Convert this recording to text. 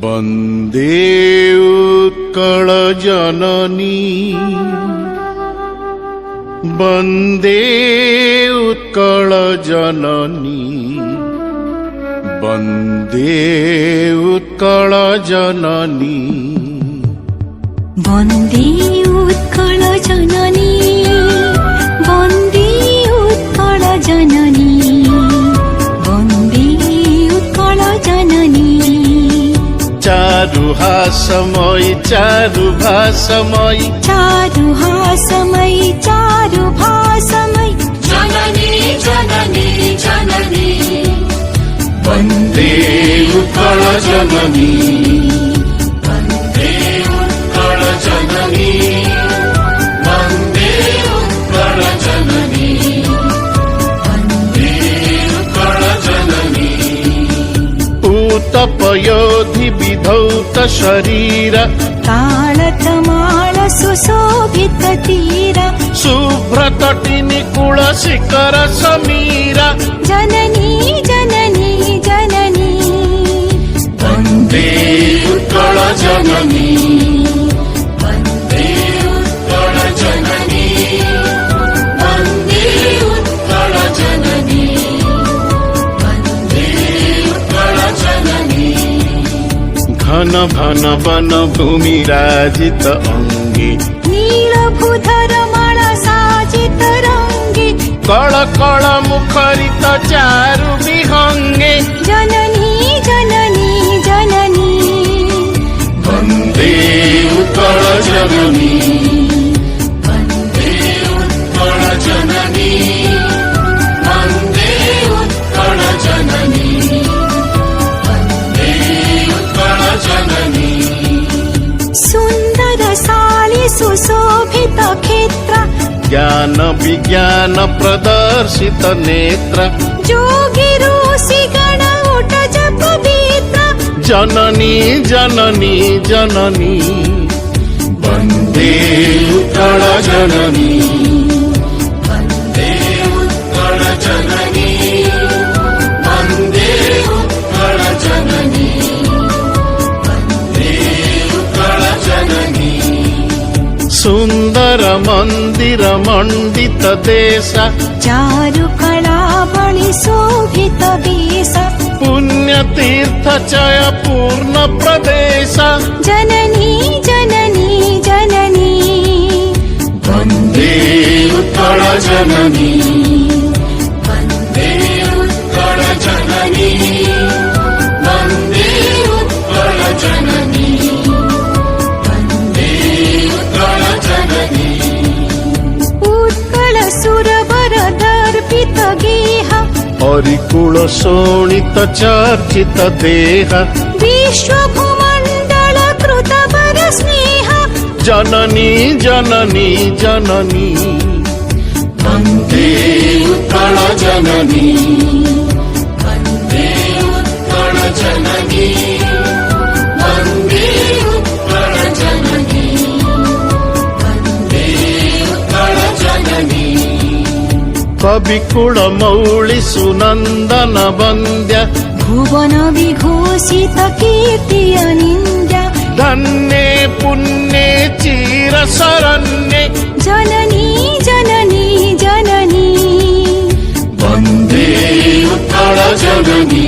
वन्दे उत्कल जननी वन्दे उत्कल जननी वन्दे उत्कल जननी वन्दे उत्कल जननी वन्दे उत्कल जननी वन्दे उत्कल जननी चारुहासमयी चारुभासमयी चारुहासमयी चारुभासमयी जननी जननी जननी वन्दे उत्कल जननी वन्दे उत्कल जननी वन्दे उत्कल जननी वन्दे उत्कल जननी उत्तपयोधि विधौत शरीर ताळतमाळ सुशोभित तीर शुभ्रतटी निकुल शिखर समीर जननी जननी जननी वन्दे उत्कल जननी वन्दे उत्कल जननी वन्दे उत्कल जननी वन्दे उत्कल जननी घन घन वन भूमि राजित अंगी नीलभूधर माला साजित रंगी कळ कळ मुखरित चारु विहंगे जननी जननी जननी वन्दे उत्कल जननी वन्दे उत्कल जननी वन्दे उत्कल जननी वन्दे उत्कल जननी सुन्दर साली सुशोभित क्षेत्र ज्ञान विज्ञान प्रदर्शित नेत्र जोगी ऋषि गण उठ जप पवित्र जननी जननी जननी वन्दे उत्कल जननी वन्दे उत्कल जननी वन्दे उत्कल जननी वन्दे उत्कल जननी सुन्दर मन्दिर मण्डित देश चारु कला बलि शोभित वेश पुण्यतीर्थ चय पूर्ण प्रदेश जननी जननी जननी वन्दे उत्कल जननी वन्दे उत्कल जननी वन्दे उत्कल जननी वन्दे उत्कल जननी उत्कल सुरवर दर्पित गेह हरिकुल शोणित चर्चित देह विश्वभूमण्डल कृत वर स्नेह जननी जननी जननी वन्दे उत्कल जननी वन्दे उत्कल जननी वन्दे उत्कल जननी वन्दे उत्कल जननी कविकुल मौळि सुनन्दन वन्द्य भुवन विघोषित कीर्ति अनिन्द्य धन्ये पुण्ये चिर शरण्ये जननी जननी जननी वन्दे उत्कल जननी